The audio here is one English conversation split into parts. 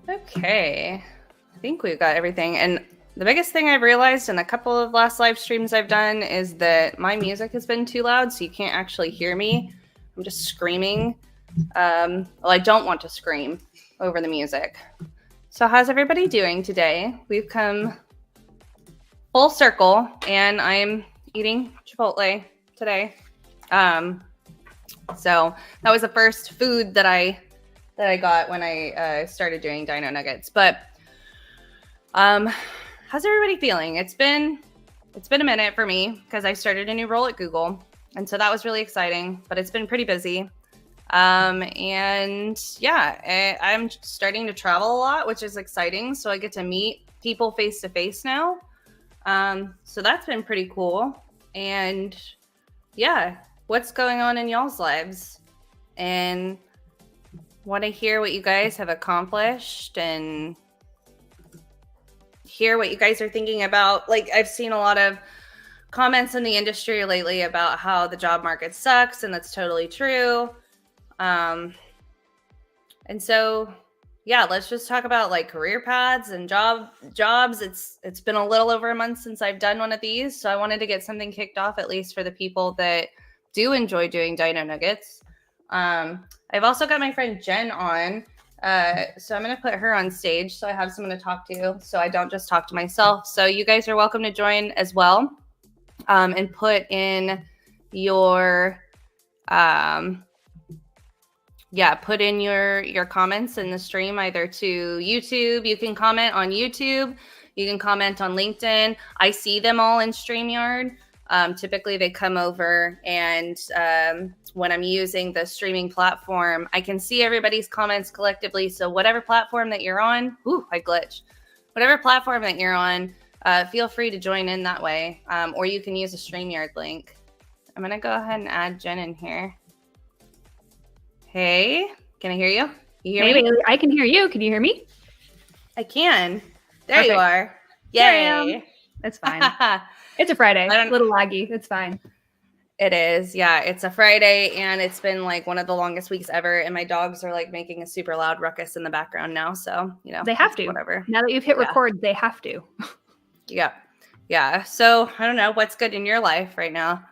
Okay, I think we've got everything. And the biggest thing I've realized in a couple of last live streams I've done is that my music has been too loud, so you can't actually hear me. I'm just screaming. Well, I don't want to scream over the music. So how's everybody doing today? We've come full circle, and I'm eating Chipotle today. So that was the first food that I got when I started doing Dino Nuggets. But how's everybody feeling? It's been a minute for me because I started a new role at Google, and so that was really exciting. But it's been pretty busy. And yeah, I'm starting to travel a lot, which is exciting. So I get to meet people face to face now. So that's been pretty cool. And yeah, what's going on in y'all's lives? And want to hear what you guys have accomplished and hear what you guys are thinking about. Like, I've seen a lot of comments in the industry lately about how the job market sucks, and that's totally true. And so, yeah, let's just talk about like career paths and jobs. It's been a little over a month since I've done one of these, so I wanted to get something kicked off at least for the people that do enjoy doing Dino Nuggets. I've also got my friend Jen on, so I'm going to put her on stage so I have someone to talk to, so I don't just talk to myself. So you guys are welcome to join as well, and put in your put in your comments in the stream, either to YouTube. You can comment on YouTube. You can comment on LinkedIn. I see them all in StreamYard. Typically they come over, and when I'm using the streaming platform, I can see everybody's comments collectively. So whatever platform that you're on, I glitched. Whatever platform that you're on, feel free to join in that way. Or you can use a StreamYard link. I'm going to go ahead and add Jen in here. Hey, can I hear you? You hear me? Bailey, I can hear you. Can you hear me? I can. There you are. Yay. That's fine. It's a Friday. A little laggy. It's fine. It is. Yeah, it's a Friday, and it's been like one of the longest weeks ever. And my dogs are like making a super loud ruckus in the background now. So, you know, they have to. Whatever. Now that you've hit record, they have to. Yeah. Yeah. So I don't know. What's good in your life right now?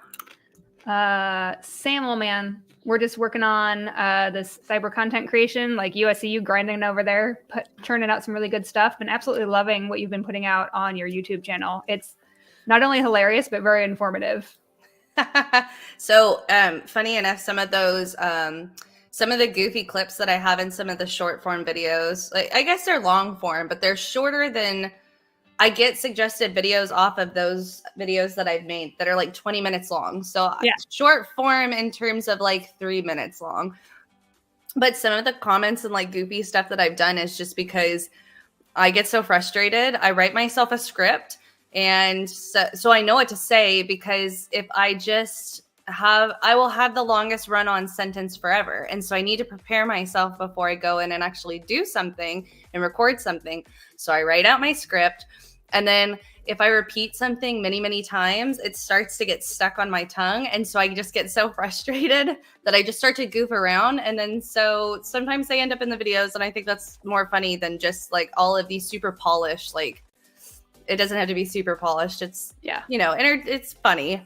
Sam, old man. We're just working on this cyber content creation, like USCU grinding over there, churning out some really good stuff. Been absolutely loving what you've been putting out on your YouTube channel. It's not only hilarious, but very informative. So funny enough, some of the goofy clips that I have in some of the short form videos, like, I guess they're long form, but they're shorter than I get suggested videos off of those videos that I've made that are like 20 minutes long. So yeah, short form in terms of like 3 minutes long. But some of the comments and like goofy stuff that I've done is just because I get so frustrated. I write myself a script, and so I know what to say, because if I will have the longest run on sentence forever. And so I need to prepare myself before I go in and actually do something and record something. So I write out my script. And then if I repeat something many, many times, it starts to get stuck on my tongue. And so I just get so frustrated that I just start to goof around. And then so sometimes they end up in the videos. And I think that's more funny than just like all of these super polished, like, it doesn't have to be super polished. It's, it's funny.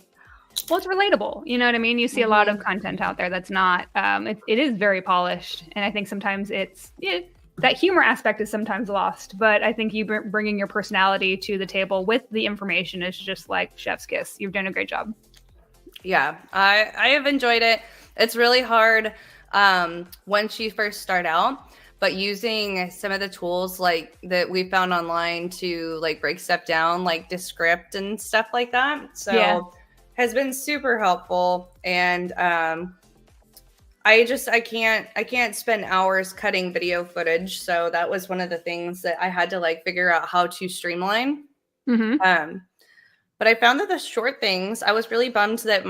Well, it's relatable. You know what I mean? You see a lot of content out there that's not, it is very polished. And I think sometimes that humor aspect is sometimes lost. But I think you bringing your personality to the table with the information is just like chef's kiss. You've done a great job. Yeah, I have enjoyed it. It's really hard once you first start out. But using some of the tools like that we found online to like break stuff down, like Descript and stuff like that. So has been super helpful. And I can't spend hours cutting video footage. So that was one of the things that I had to like figure out how to streamline. Mm-hmm. But I found that the short things, I was really bummed that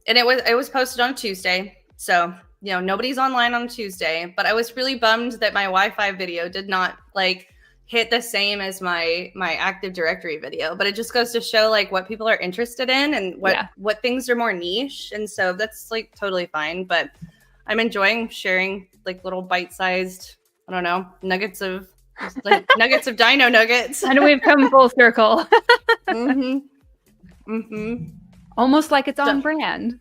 it was posted on Tuesday. So, nobody's online on Tuesday, but I was really bummed that my Wi-Fi video did not like hit the same as my Active Directory video, but it just goes to show like what people are interested in and what things are more niche. And so that's like totally fine, but I'm enjoying sharing like little bite-sized I don't know, nuggets of Dino nuggets. And we've come full circle. Mm-hmm. Mm-hmm. Almost like it's on brand.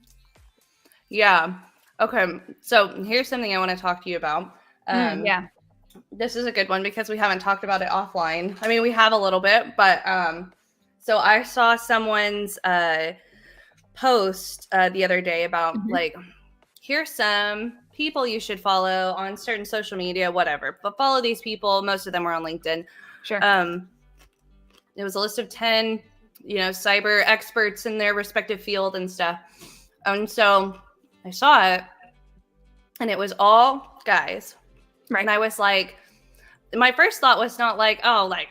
Yeah. Okay. So here's something I want to talk to you about. Yeah. This is a good one because we haven't talked about it offline. I mean, we have a little bit, but so I saw someone's post the other day about like, here's some people you should follow on certain social media, whatever. But follow these people. Most of them were on LinkedIn. Sure. It was a list of 10, cyber experts in their respective field and stuff. And so I saw it, and it was all guys. Right. And I was like, my first thought was not like, oh, like,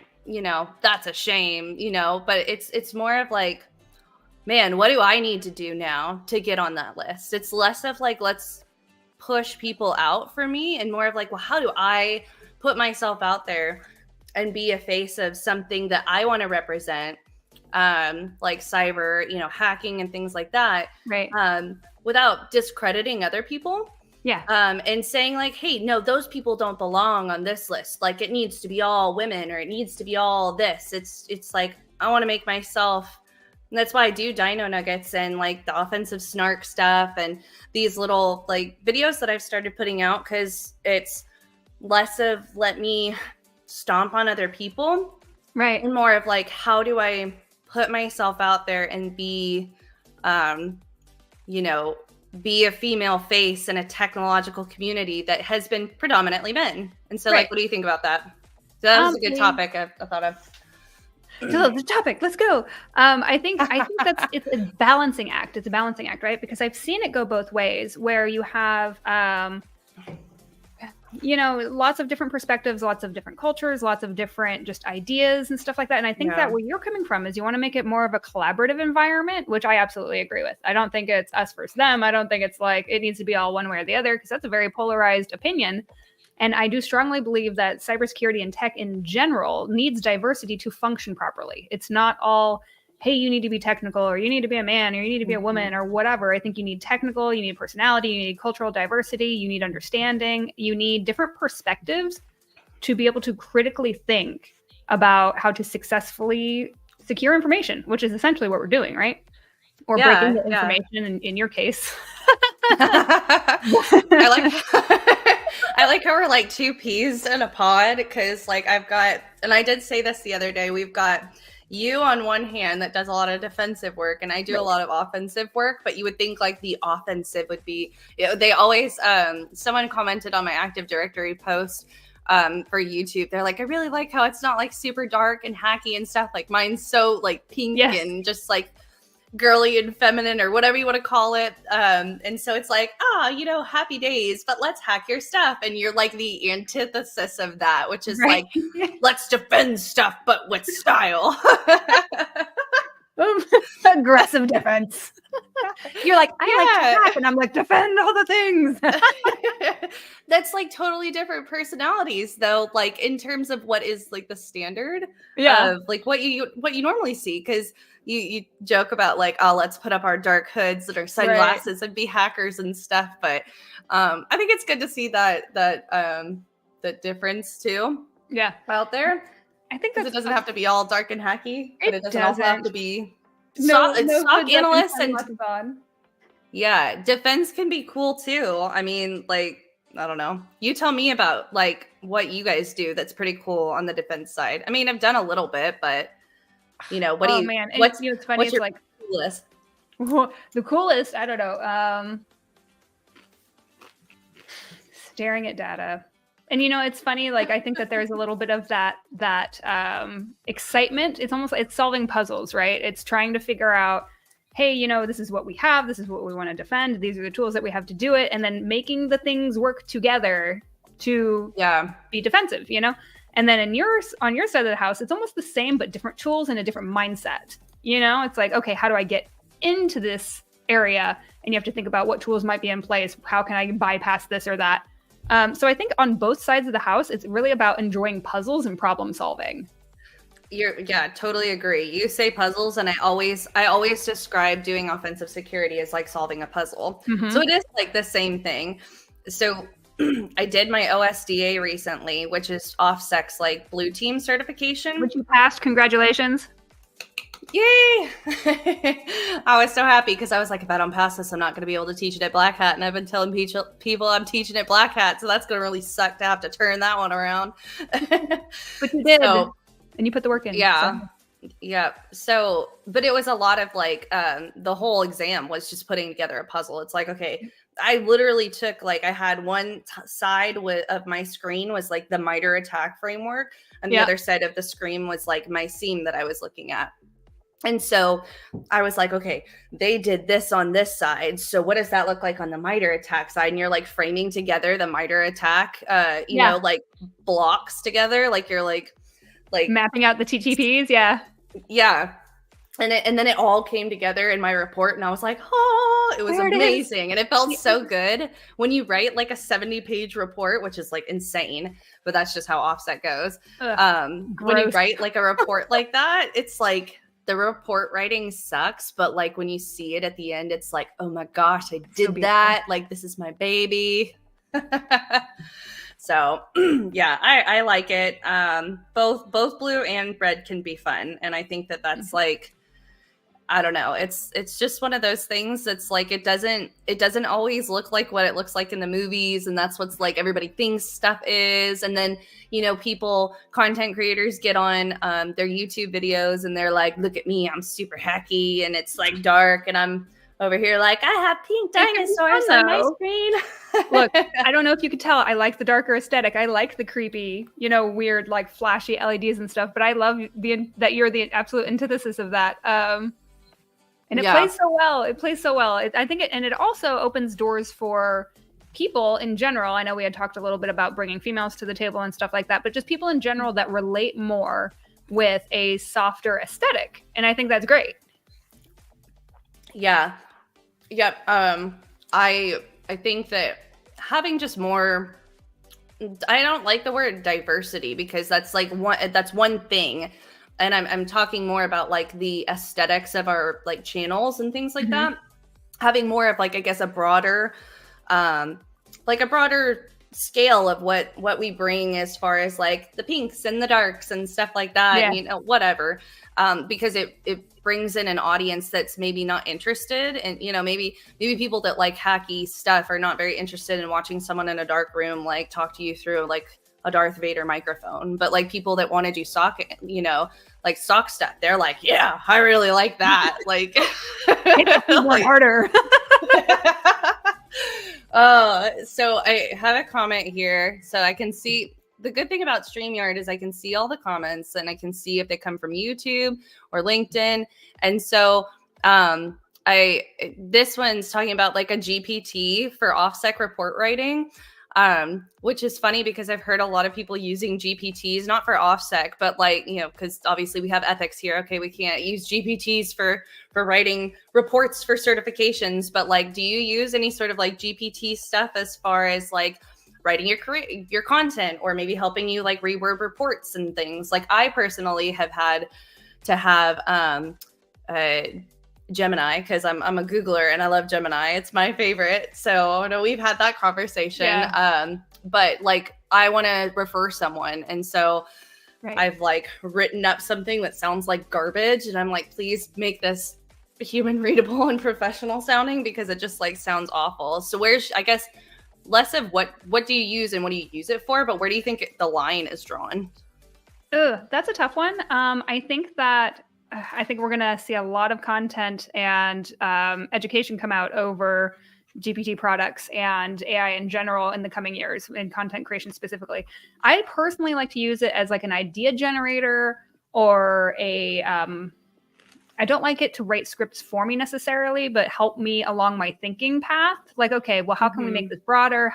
that's a shame, but it's more of like, man, what do I need to do now to get on that list? It's less of like, let's push people out for me, and more of like, well, how do I put myself out there and be a face of something that I want to represent, like cyber, hacking and things like that, right? Without discrediting other people. Yeah. And saying like, hey, no, those people don't belong on this list. Like, it needs to be all women, or it needs to be all this. It's like, I want to make myself. And that's why I do Dino Nuggets and like the offensive snark stuff and these little like videos that I've started putting out, because it's less of let me stomp on other people, right? And more of like, how do I put myself out there and be, be a female face in a technological community that has been predominantly men. And so like, what do you think about that? So that was a good topic I thought of. So the topic, let's go. I think it's a balancing act. It's a balancing act, right? Because I've seen it go both ways, where you have, lots of different perspectives, lots of different cultures, lots of different just ideas and stuff like that. And I think that where you're coming from is you want to make it more of a collaborative environment, which I absolutely agree with. I don't think it's us versus them. I don't think it's like it needs to be all one way or the other, because that's a very polarized opinion. And I do strongly believe that cybersecurity and tech in general needs diversity to function properly. It's not all, hey, you need to be technical, or you need to be a man, or you need to be a woman, or whatever. I think you need technical, you need personality, you need cultural diversity, you need understanding, you need different perspectives to be able to critically think about how to successfully secure information, which is essentially what we're doing, right? Or breaking the information in your case. I like how we're like two peas in a pod, because like I've got, and I did say this the other day, we've got you on one hand that does a lot of defensive work, and I do a lot of offensive work, but you would think like the offensive would be, they always, someone commented on my Active Directory post for YouTube. They're like, I really like how it's not like super dark and hacky and stuff. Like mine's so like pink and just like girly and feminine, or whatever you want to call it. And so it's like, happy days, but let's hack your stuff. And you're like the antithesis of that, which is like, let's defend stuff, but with style. Aggressive defense. You're like, I like to hack, and I'm like, defend all the things. That's like totally different personalities, though, like in terms of what is like the standard of like what you normally see. Because you joke about like, oh, let's put up our dark hoods and our sunglasses and be hackers and stuff. But I think it's good to see that difference too. Yeah, out there. I think that it doesn't have to be all dark and hacky, but it doesn't also have to be stock analysts and defense can be cool too. I mean, like, I don't know. You tell me about like what you guys do that's pretty cool on the defense side. I mean, I've done a little bit, but what do you? Man, what's it's funny. What's it's your like coolest? The coolest. I don't know. Staring at data. And it's funny, like I think that there's a little bit of that excitement. It's almost like it's solving puzzles, right? It's trying to figure out, hey, this is what we have, this is what we want to defend, these are the tools that we have to do it, and then making the things work together to be defensive, And then on your side of the house, it's almost the same but different tools and a different mindset. It's like, okay, how do I get into this area? And you have to think about what tools might be in place. How can I bypass this or that? So I think on both sides of the house, it's really about enjoying puzzles and problem solving. Totally agree. You say puzzles, and I always describe doing offensive security as like solving a puzzle. Mm-hmm. So it is like the same thing. So I did my OSDA recently, which is OffSec's like blue team certification. Which you passed. Congratulations. Yay! I was so happy because I was like, if I don't pass this, I'm not going to be able to teach it at Black Hat. And I've been telling people I'm teaching at Black Hat, so that's going to really suck to have to turn that one around. But you did, and you put the work in. Yeah. So. Yeah. So, but it was a lot of like, the whole exam was just putting together a puzzle. It's like, okay, I literally took like, I had one side of my screen was like the MITRE ATT&CK framework. And the other side of the screen was like my seam that I was looking at. And so I was like, okay, they did this on this side. So what does that look like on the MITRE ATT&CK side? And you're like framing together the MITRE ATT&CK, you know, like blocks together. Like you're like mapping out the TTPs. Yeah. Yeah. And then it all came together in my report. And I was like, oh, it was amazing. And it felt so good when you write like a 70-page report, which is like insane, but that's just how OffSec goes. When you write like a report like that, it's like, the report writing sucks, but like when you see it at the end, it's like, oh my gosh, I did that. Like, this is my baby. So yeah, I like it. Both blue and red can be fun. And I think that that's like, I don't know. It's just one of those things that's like, it doesn't always look like what it looks like in the movies. And that's what's like everybody thinks stuff is. And then, you know, content creators get on their YouTube videos and they're like, look at me, I'm super hacky and it's like dark. And I'm over here like, I have pink dinosaurs on my screen. Look, I don't know if you could tell, I like the darker aesthetic. I like the creepy, you know, weird, like flashy LEDs and stuff, but I love that you're the absolute antithesis of that. And it plays so well. It plays so well. I think it also opens doors for people in general. I know we had talked a little bit about bringing females to the table and stuff like that, but just people in general that relate more with a softer aesthetic. And I think that's great. Yeah. Yep. I think that having just more, I don't like the word diversity because that's like one thing. And I'm talking more about like the aesthetics of our like channels and things like that. Having more of like, I guess, a broader scale of what we bring as far as like the pinks and the darks and stuff like that, and, you know, whatever. Because it brings in an audience that's maybe not interested. And, you know, maybe people that like hacky stuff are not very interested in watching someone in a dark room, like talk to you through like a Darth Vader microphone. But like people that want to do sock, you know, like sock stuff, they're like, yeah, I really like that. Like, more harder. So I have a comment here. So I can see, the good thing about StreamYard is I can see all the comments and I can see if they come from YouTube or LinkedIn. And so this one's talking about like a GPT for OffSec report writing. Which is funny because I've heard a lot of people using GPTs, not for OffSec, but like, you know, because obviously we have ethics here. Okay, we can't use GPTs for writing reports for certifications, but like, do you use any sort of like GPT stuff as far as like writing your content or maybe helping you like reword reports and things? Like I personally have had to have Gemini because I'm a Googler and I love Gemini. It's my favorite. So I know we've had that conversation. Yeah. But like I want to refer someone. And so I've like written up something that sounds like garbage. And I'm like, please make this human readable and professional sounding because it just like sounds awful. So where's, I guess, less of what do you use and what do you use it for? But where do you think the line is drawn? That's a tough one. I think we're going to see a lot of content and education come out over GPT products and AI in general in the coming years, in content creation specifically. I personally like to use it as like an idea generator or I don't like it to write scripts for me necessarily, but help me along my thinking path. Like, okay, well, how can we make this broader?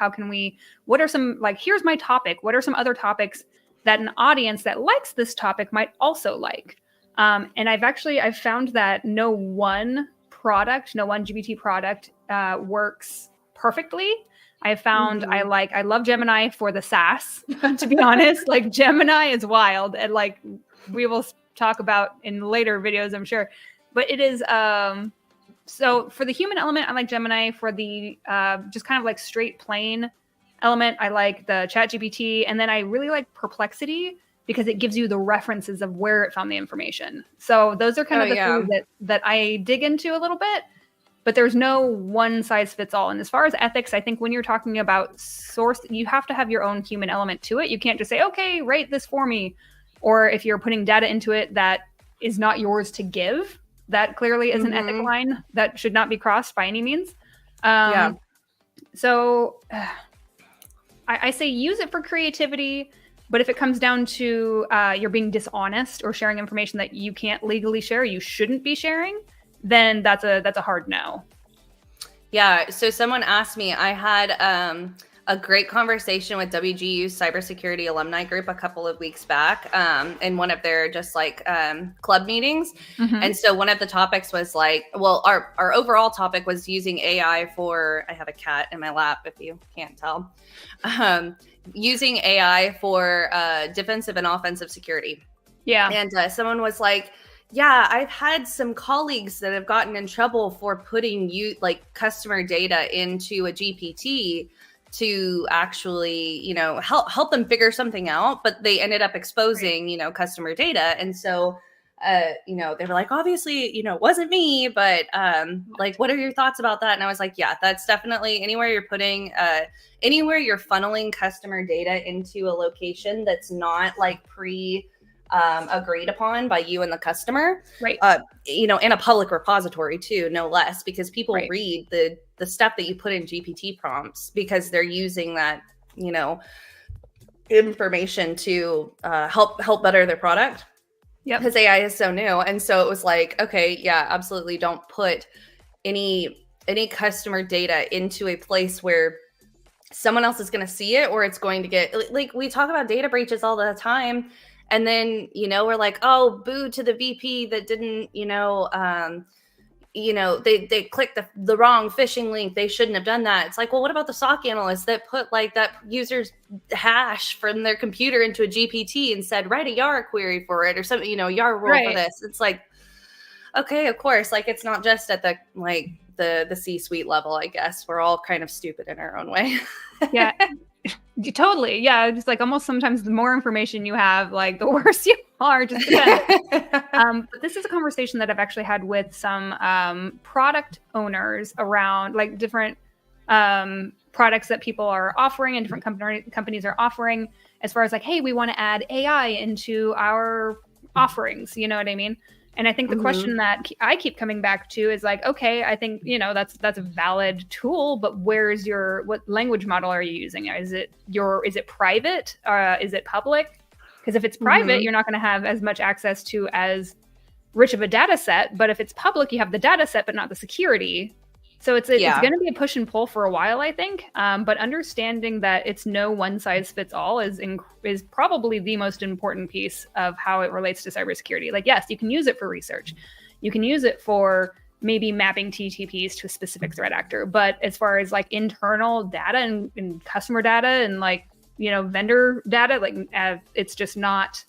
What are some, like, here's my topic. What are some other topics that an audience that likes this topic might also like? And I've found that no one GPT product works perfectly. I found I love Gemini for the sass, to be honest. Like Gemini is wild, and like we will talk about in later videos, I'm sure. But it is so for the human element, I like Gemini. For the just kind of like straight plain element. I like the ChatGPT. And then I really like Perplexity because it gives you the references of where it found the information. So those are kind of the things that I dig into a little bit, but there's no one size fits all. And as far as ethics, I think when you're talking about source, you have to have your own human element to it. You can't just say, okay, rate this for me. Or if you're putting data into it that is not yours to give, that clearly is an ethic line that should not be crossed by any means. So I say use it for creativity. But if it comes down to you're being dishonest or sharing information that you can't legally share, you shouldn't be sharing, then that's a hard no. Yeah. So someone asked me, I had a great conversation with WGU's cybersecurity alumni group a couple of weeks back in one of their just like club meetings. And so one of the topics was like, well, our overall topic was using AI for, I have a cat in my lap if you can't tell, using AI for defensive and offensive security. Yeah. And someone was like, yeah, I've had some colleagues that have gotten in trouble for putting customer data into a GPT to actually, help them figure something out, but they ended up exposing, customer data. And so, they were like, obviously, it wasn't me, but what are your thoughts about that? And I was like, yeah, that's definitely anywhere you're funneling customer data into a location that's not like agreed upon by you and the customer, right? In a public repository too, no less, because people read the stuff that you put in GPT prompts because they're using that, information to help better their product. Yeah, because AI is so new, and so it was like, okay, yeah, absolutely, don't put any customer data into a place where someone else is going to see it, or it's going to get like we talk about data breaches all the time. And then, we're like, oh, boo to the VP that didn't, they clicked the wrong phishing link. They shouldn't have done that. It's like, well, what about the SOC analyst that put like that user's hash from their computer into a GPT and said, write a Yara query for it or something, Yara rule for this. It's like, okay, of course. Like, it's not just at the C-suite level, I guess. We're all kind of stupid in our own way. Yeah. Totally. Yeah. Just like almost sometimes the more information you have, like the worse you are. Just depends. But this is a conversation that I've actually had with some product owners around like different products that people are offering and different companies are offering as far as like, hey, we want to add AI into our offerings. You know what I mean? And I think the question that I keep coming back to is like, okay, I think, that's a valid tool, but what language model are you using? Is it private? Is it public? Because if it's private, you're not going to have as much access to as rich of a data set. But if it's public, you have the data set, but not the security. So it's going to be a push and pull for a while, I think. But understanding that it's no one size fits all is probably the most important piece of how it relates to cybersecurity. Like, yes, you can use it for research. You can use it for maybe mapping TTPs to a specific threat actor. But as far as like internal data and customer data and like, vendor data, like it's just not,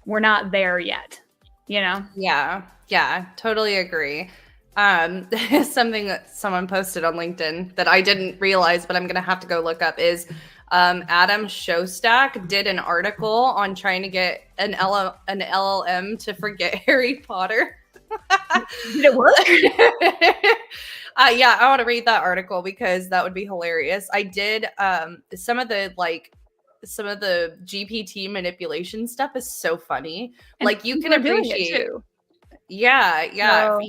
we're not there yet, Yeah, totally agree. Something that someone posted on LinkedIn that I didn't realize, but I'm going to have to go look up is Adam Shostak did an article on trying to get an LLM to forget Harry Potter. Did it work? Yeah, I want to read that article because that would be hilarious. I did some of the GPT manipulation stuff is so funny. And like you can appreciate it too. Yeah. So,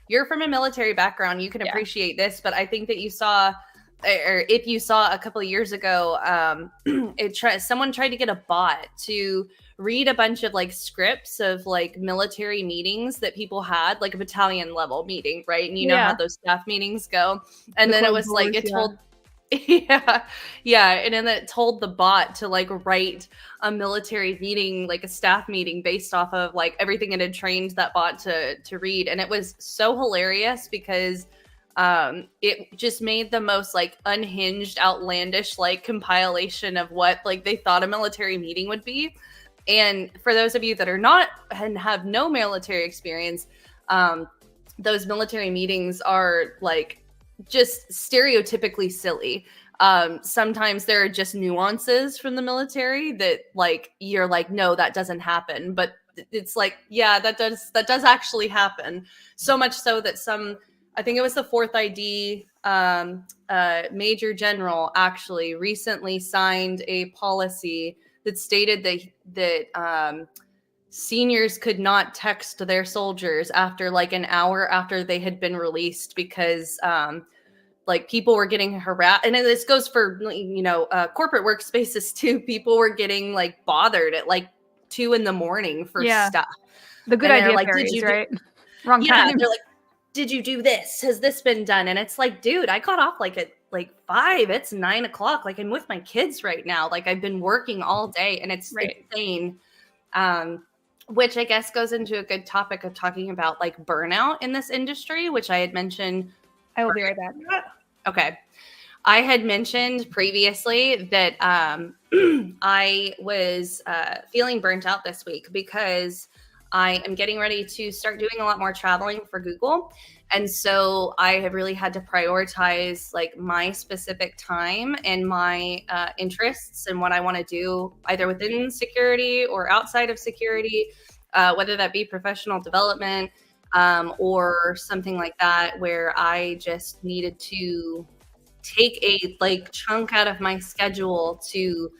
you're from a military background, you can appreciate this, but I think that if you saw a couple of years ago, someone tried to get a bot to read a bunch of like scripts of like military meetings that people had, like a battalion level meeting, right? And you know how those staff meetings go. And then it was like, it told, and then it told the bot to like write a military meeting, like a staff meeting based off of like everything it had trained that bot to read. And it was so hilarious because it just made the most like unhinged, outlandish like compilation of what like they thought a military meeting would be. And for those of you that are not and have no military experience, those military meetings are like just stereotypically silly. Sometimes there are just nuances from the military that like you're like, no, that doesn't happen. But it's like, yeah, that does actually happen. So much so that I think it was the fourth ID major general actually recently signed a policy that stated that seniors could not text their soldiers after like an hour after they had been released because like people were getting harassed, and this goes for corporate workspaces too. People were getting like bothered at like 2 a.m. for stuff. The good idea like, fairies, right? Wrong time. They're like, did you do this? Has this been done? And it's like, dude, I got off like at like 5. It's 9 o'clock. Like I'm with my kids right now. Like I've been working all day, and it's insane. Which I guess goes into a good topic of talking about like burnout in this industry, which I had mentioned. I will be right back. Okay. I had mentioned previously that I was feeling burnt out this week because I am getting ready to start doing a lot more traveling for Google. And so I have really had to prioritize like my specific time and my interests and what I want to do either within security or outside of security, whether that be professional development, or something like that, where I just needed to take a like chunk out of my schedule to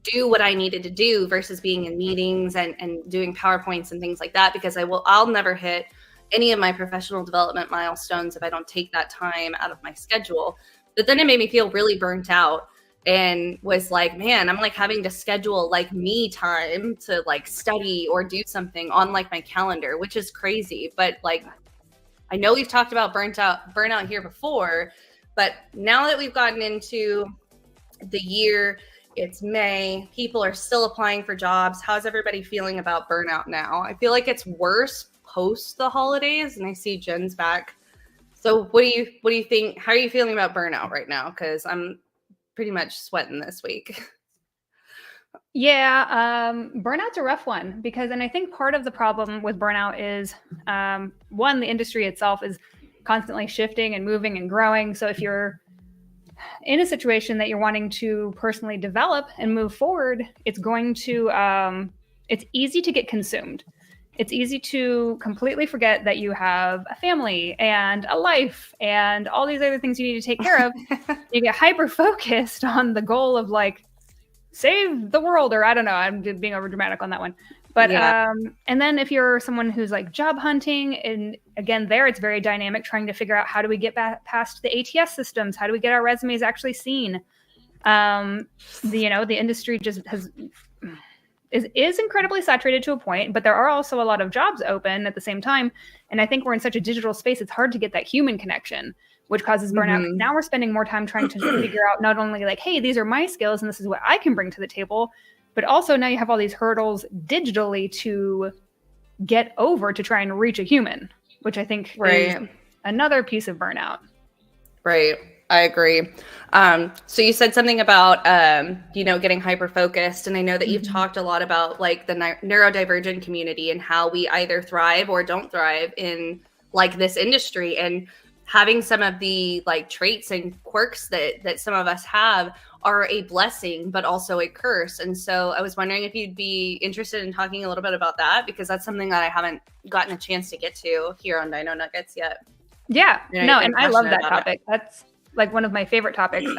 do what I needed to do versus being in meetings and doing PowerPoints and things like that, because I'll never hit any of my professional development milestones if I don't take that time out of my schedule. But then it made me feel really burnt out and was like, man, I'm like having to schedule like me time to like study or do something on like my calendar, which is crazy. But like, I know we've talked about burnout here before, but now that we've gotten into the year, it's May, people are still applying for jobs. How's everybody feeling about burnout now? I feel like it's worse post the holidays, and I see Jen's back. So what do you think? How are you feeling about burnout right now? Because I'm pretty much sweating this week. Yeah, burnout's a rough one because, and I think part of the problem with burnout is, one, the industry itself is constantly shifting and moving and growing. So if you're in a situation that you're wanting to personally develop and move forward, it's going to, it's easy to get consumed. It's easy to completely forget that you have a family and a life and all these other things you need to take care of. You get hyper focused on the goal of like, save the world, or I don't know, I'm being over dramatic on that one. But, and then if you're someone who's like job hunting, and again, there it's very dynamic, trying to figure out how do we get past the ATS systems? How do we get our resumes actually seen? The industry just is incredibly saturated to a point, but there are also a lot of jobs open at the same time. And I think we're in such a digital space, it's hard to get that human connection, which causes burnout. Mm-hmm. Now we're spending more time trying to figure out not only like, hey, these are my skills and this is what I can bring to the table, but also now you have all these hurdles digitally to get over to try and reach a human, which I think is another piece of burnout. Right. I agree. So you said something about, getting hyper-focused. And I know that you've talked a lot about like the neurodivergent community and how we either thrive or don't thrive in like this industry, and having some of the like traits and quirks that some of us have are a blessing, but also a curse. And so I was wondering if you'd be interested in talking a little bit about that, because that's something that I haven't gotten a chance to get to here on Dino Nuggets yet. Yeah, no, and I love that topic. That's like one of my favorite topics.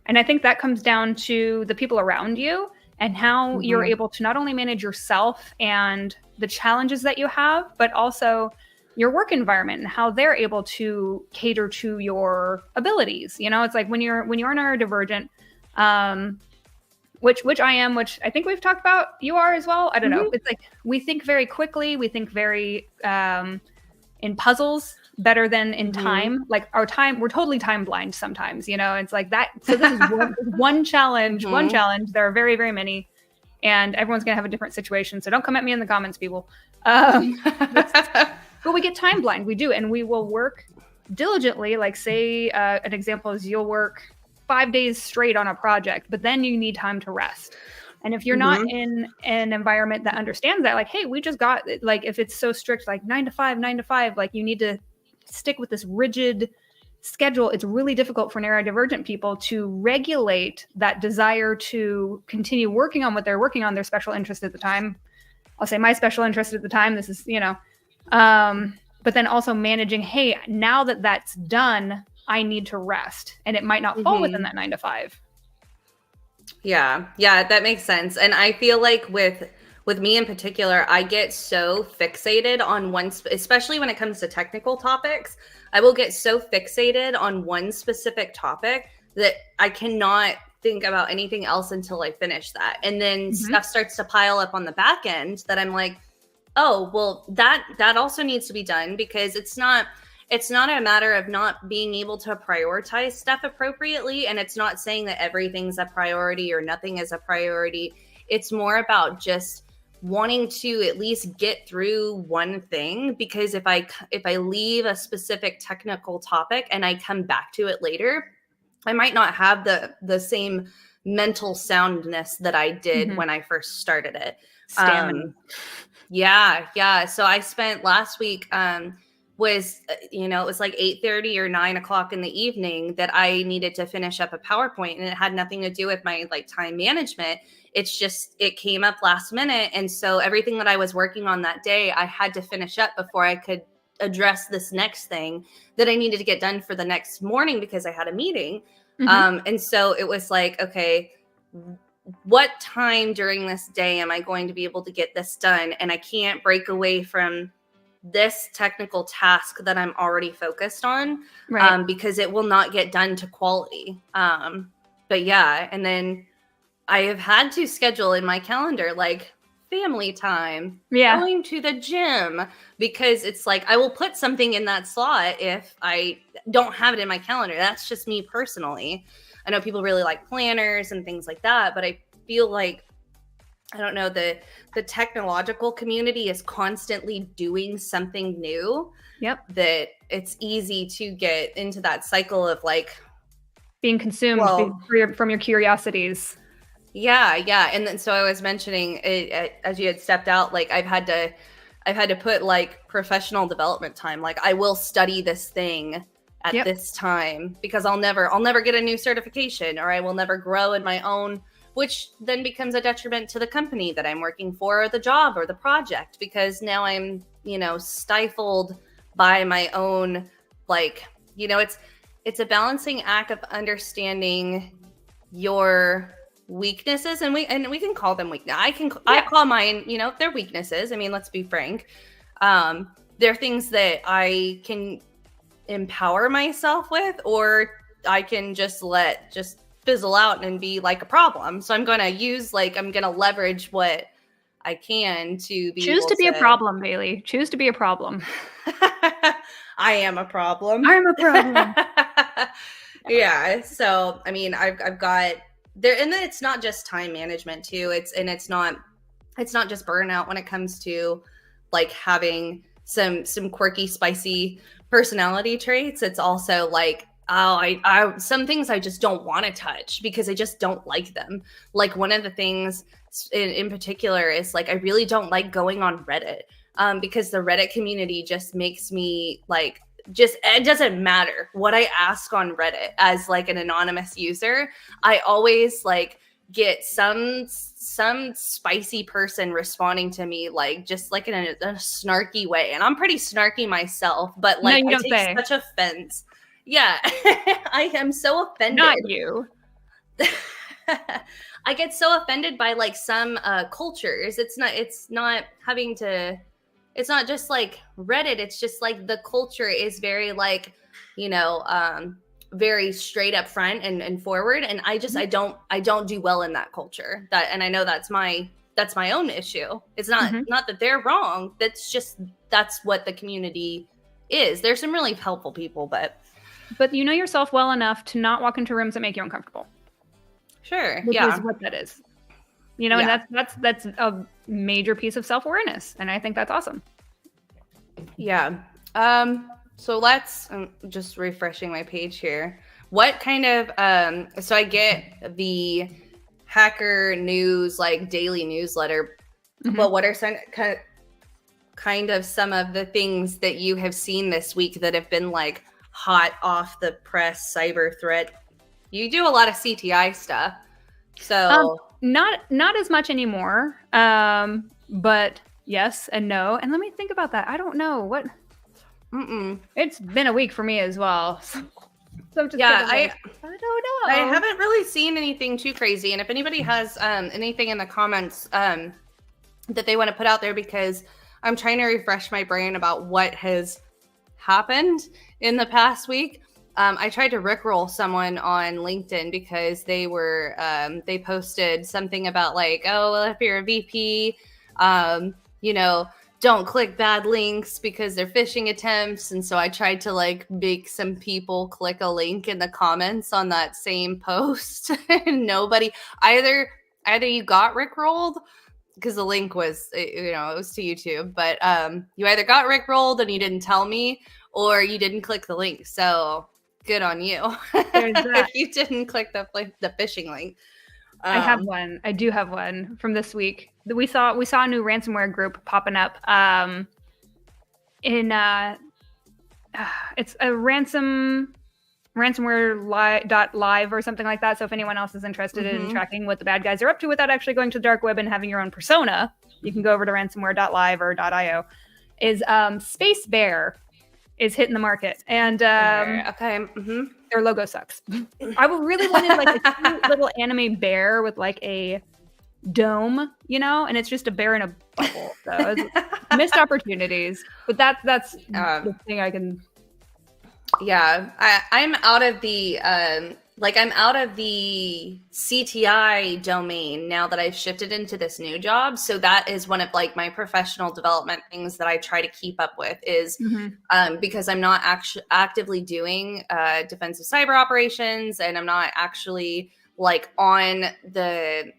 And I think that comes down to the people around you and how you're able to not only manage yourself and the challenges that you have, but also your work environment and how they're able to cater to your abilities. It's like when you're neurodivergent, which I am, which I think we've talked about, you are as well. I don't know. It's like we think very quickly, we think very in puzzles better than in time. Like our time, we're totally time blind sometimes, it's like that. So this is one challenge, one challenge. There are very, very many, and everyone's going to have a different situation. So don't come at me in the comments, people. But we get time blind. We do. And we will work diligently. Like say an example is you'll work 5 days straight on a project, but then you need time to rest. And if you're not in an environment that understands that, like, hey, we just got, like, if it's so strict, like 9 to 5, like you need to stick with this rigid schedule, it's really difficult for neurodivergent people to regulate that desire to continue working on what they're working on, their special interest at the time. I'll say my special interest at the time, this is, but then also managing, hey, now that that's done, I need to rest. And it might not fall within that 9 to 5. Yeah, that makes sense. And I feel like with me in particular, I get so fixated on one, especially when it comes to technical topics, I will get so fixated on one specific topic that I cannot think about anything else until I finish that. And then stuff starts to pile up on the back end that I'm like, oh, well, that also needs to be done, because it's not a matter of not being able to prioritize stuff appropriately. And it's not saying that everything's a priority or nothing is a priority. It's more about just wanting to at least get through one thing, because if I leave a specific technical topic and I come back to it later, I might not have the same mental soundness that I did when I first started it. Stamina. Yeah. So I spent last week, it was like 8:30 or 9 o'clock in the evening that I needed to finish up a PowerPoint, and it had nothing to do with my like time management. It's just, it came up last minute. And so everything that I was working on that day, I had to finish up before I could address this next thing that I needed to get done for the next morning, because I had a meeting. And so it was like, okay, what time during this day am I going to be able to get this done? And I can't break away from this technical task that I'm already focused on, because it will not get done to quality. But yeah, and then I have had to schedule in my calendar like family time, going to the gym, because it's like I will put something in that slot if I don't have it in my calendar. That's just me personally. I know people really like planners and things like that, but I feel like, I don't know, the technological community is constantly doing something new. That it's easy to get into that cycle of like being consumed from your curiosities. Yeah. And then, so I was mentioning it, as you had stepped out, like I've had to put like professional development time. Like I will study this thing at this time, because I'll never get a new certification, or I will never grow in my own, which then becomes a detriment to the company that I'm working for, or the job or the project, because now I'm, stifled by my own, like, it's a balancing act of understanding your weaknesses, and we can call them weakness. I call mine, they're weaknesses. I mean, let's be frank. They're things that I can empower myself with, or I can just fizzle out and be like a problem. So I'm going to leverage what I can to be choose to be a problem, Bailey. Choose to be a problem. I am a problem. I'm a problem. Yeah. So, I mean, I've got there, and then it's not just time management too. It's not just burnout when it comes to like having some quirky, spicy personality traits. It's also like, I some things I just don't want to touch because I just don't like them. Like one of the things in particular is like, I really don't like going on Reddit, because the Reddit community just makes me like, it doesn't matter what I ask on Reddit as like an anonymous user. I always like get some spicy person responding to me, like just like in a snarky way. And I'm pretty snarky myself, but like I take such offense. Yeah, I am so offended. Not you. I get so offended by like some cultures. It's not just like Reddit. It's just like the culture is very like, very straight up front and forward. And I don't do well in that culture. And I know that's my own issue. It's not that they're wrong. That's what the community is. There's some really helpful people, but you know yourself well enough to not walk into rooms that make you uncomfortable. Sure. Which is what that is. And that's a major piece of self-awareness. And I think that's awesome. Yeah. So let's, just refreshing my page here. What kind of, so I get the Hacker News, like daily newsletter, but what are some kind of some of the things that you have seen this week that have been like hot off the press cyber threat. You do a lot of CTI stuff. So not as much anymore. But yes and no. And let me think about that. I don't know what. It's been a week for me as well. So just I don't know. I haven't really seen anything too crazy. And if anybody has anything in the comments that they want to put out there, because I'm trying to refresh my brain about what has happened in the past week. I tried to rickroll someone on LinkedIn because they were they posted something about like, oh, well, if you're a VP, don't click bad links because they're phishing attempts. And so I tried to like make some people click a link in the comments on that same post. And nobody, either you got rickrolled because the link was, it was to YouTube, but you either got rickrolled and you didn't tell me, or you didn't click the link. So good on you if you didn't click the phishing link. I have one. I do have one from this week. We saw a new ransomware group popping up. It's a ransomware.live or something like that. So if anyone else is interested in tracking what the bad guys are up to without actually going to the dark web and having your own persona, you can go over to ransomware.live or .io. Is Space Bear is hitting the market, and their logo sucks. I really wanted like a cute little anime bear with like a dome, and it's just a bear in a bubble. So missed opportunities, but that's the thing I can. Yeah, I'm out of the I'm out of the CTI domain now that I've shifted into this new job. So that is one of like my professional development things that I try to keep up with is because I'm not actively doing defensive cyber operations, and I'm not actually like on the,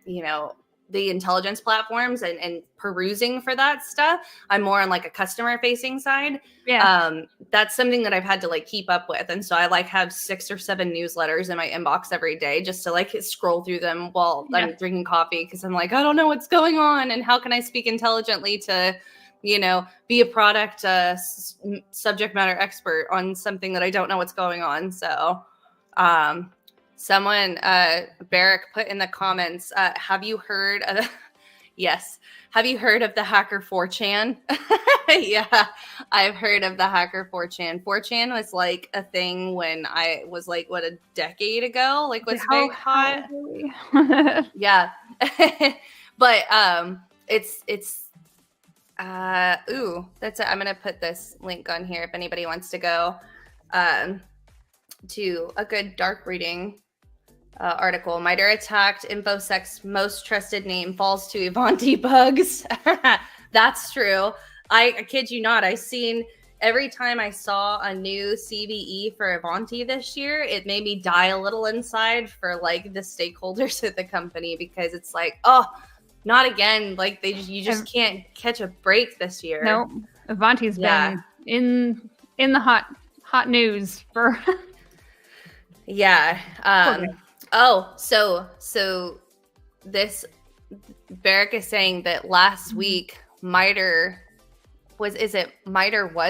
the intelligence platforms and perusing for that stuff. I'm more on like a customer facing side. Yeah. That's something that I've had to like keep up with. And so I like have 6 or 7 newsletters in my inbox every day just to like scroll through them while I'm drinking coffee. Cause I'm like, I don't know what's going on. And how can I speak intelligently to, be a product subject matter expert on something that I don't know what's going on. So, someone, Barrick put in the comments, have you heard of, yes, have you heard of the hacker 4chan? Yeah, I've heard of the hacker 4chan. 4chan was like a thing when I was like, what, a decade ago? Like was big hot. Yeah. But it's that's it. I'm going to put this link on here if anybody wants to go to a good dark reading article. MITRE attacked InfoSec's most trusted name falls to Ivanti bugs. That's true. I kid you not. I seen every time I saw a new CVE for Ivanti this year, it made me die a little inside for like the stakeholders at the company, because it's like, oh, not again. Like you just can't catch a break this year. No, Ivanti's been in the hot news for. Yeah. Oh, so this Barrick is saying that last week MITRE was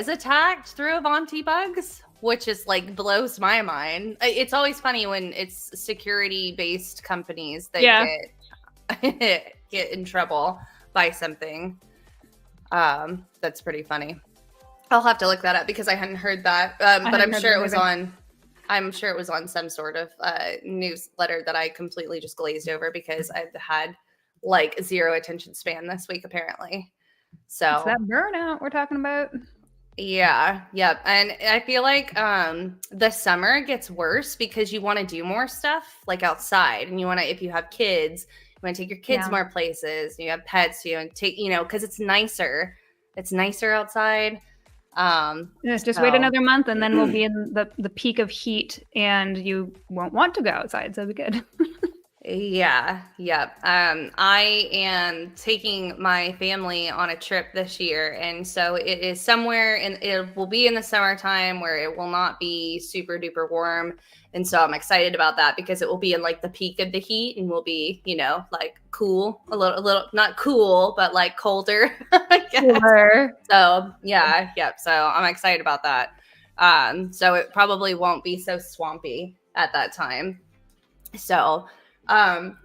attacked through Ivanti bugs, which is like blows my mind. It's always funny when it's security based companies that get in trouble by something. That's pretty funny. I'll have to look that up because I hadn't heard that. But I'm sure it was on. I'm sure it was on some sort of newsletter that I completely just glazed over because I've had like 0 attention span this week, apparently. So it's that burnout we're talking about. Yeah. And I feel like the summer gets worse because you want to do more stuff like outside, and you want to, if you have kids, you want to take your kids more places. You have pets, you want to take, because it's nicer. It's nicer outside. Just wait another month and then we'll be in the peak of heat and you won't want to go outside, so it'll be good. Yeah. I am taking my family on a trip this year, and so it is somewhere, and it will be in the summertime where it will not be super duper warm, and so I'm excited about that because it will be in like the peak of the heat, and we'll be, like cool, a little not cool, but like colder. I guess. Cooler. So yeah. So I'm excited about that. So it probably won't be so swampy at that time. So,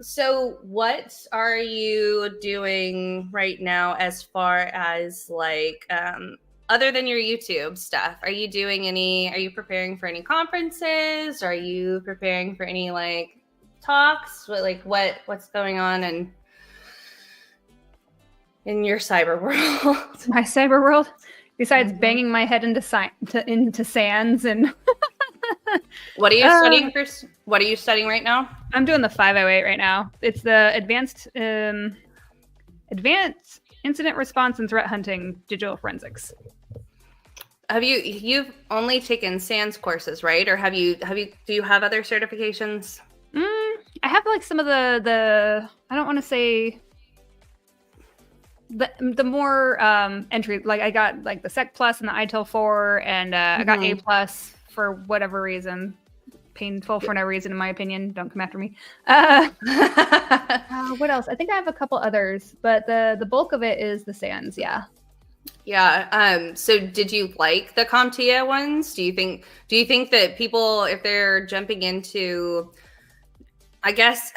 so what are you doing right now as far as like, other than your YouTube stuff? Are you preparing for any conferences? Are you preparing for any like talks? What's going on in your cyber world? My cyber world, besides banging my head into sands and What are you studying for? What are you studying right now? I'm doing the 508 right now. It's the advanced incident response and threat hunting digital forensics. You've only taken SANS courses, right? Or do you have other certifications? I have like some of the I don't want to say the more entry, like I got like the Sec Plus and the ITIL 4, and I got A Plus for whatever reason. Painful for no reason, in my opinion. Don't come after me. What else? I think I have a couple others, but the bulk of it is the SANS. Yeah. Yeah. So did you like the CompTIA ones? Do you think that people, if they're jumping into, I guess,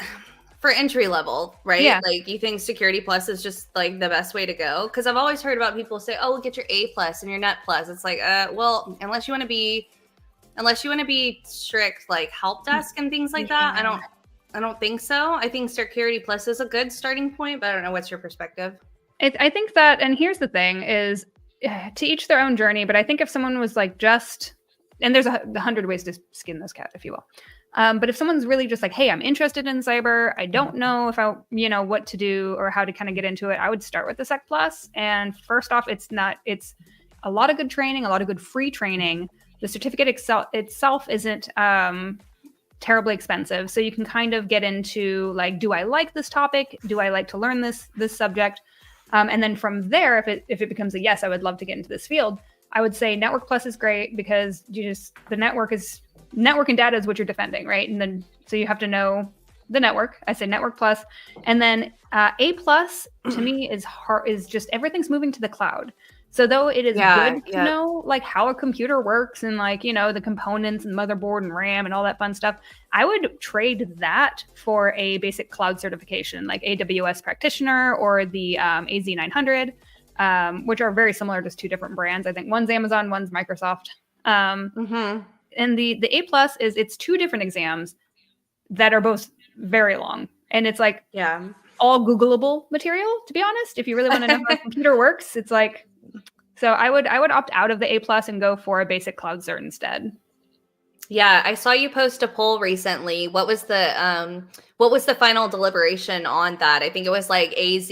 for entry level, right? Yeah. Like, you think Security Plus is just like the best way to go? Because I've always heard about people say, "Oh, we'll get your A Plus and your Net Plus." It's like, well, unless you want to be strict, like help desk and things like that, I don't think so. I think Security Plus is a good starting point, but I don't know. What's your perspective? I think that, and here's the thing, is to each their own journey. But I think if someone was like and there's 100 ways to skin this cat, if you will. But if someone's really just like, hey, I'm interested in cyber, I don't know if what to do or how to kind of get into it, I would start with the Sec Plus. And first off, it's a lot of good training, a lot of good free training. The certificate itself isn't terribly expensive. So you can kind of get into like, do I like this topic? Do I like to learn this subject? And then from there, if it becomes a yes, I would love to get into this field, I would say Network Plus is great, because the network and data is what you're defending, right? And then so you have to know the network. I say Network Plus, and then A Plus to me is just everything's moving to the cloud. So though it is good to know like how a computer works and like, the components and motherboard and RAM and all that fun stuff, I would trade that for a basic cloud certification like AWS practitioner or the AZ900, which are very similar, just two different brands. I think one's Amazon, one's Microsoft. And the A Plus it's two different exams that are both very long. And it's like all Googleable material, to be honest. If you really want to know how a computer works, it's like, so I would opt out of the A Plus and go for a basic cloud cert instead. Yeah, I saw you post a poll recently. What was the final deliberation on that? I think it was like AZ,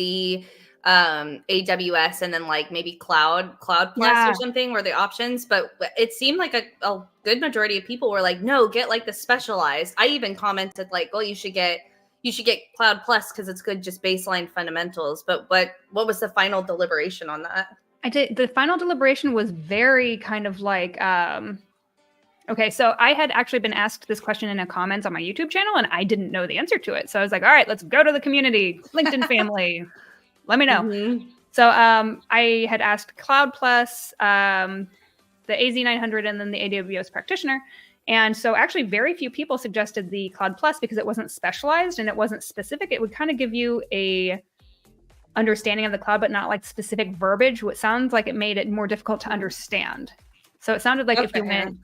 AWS, and then like maybe Cloud Plus or something were the options. But it seemed like a good majority of people were like, no, get like the specialized. I even commented like, well, you should get Cloud Plus because it's good, just baseline fundamentals. But what was the final deliberation on that? The final deliberation was very kind of like, okay, so I had actually been asked this question in a comments on my YouTube channel, and I didn't know the answer to it. So I was like, all right, let's go to the community, LinkedIn family. Let me know. Mm-hmm. So I had asked Cloud Plus, the AZ900, and then the AWS practitioner. And so actually very few people suggested the Cloud Plus because it wasn't specialized and it wasn't specific. It would kind of give you a understanding of the cloud, but not like specific verbiage. What sounds like it made it more difficult to understand. So it sounded like if you went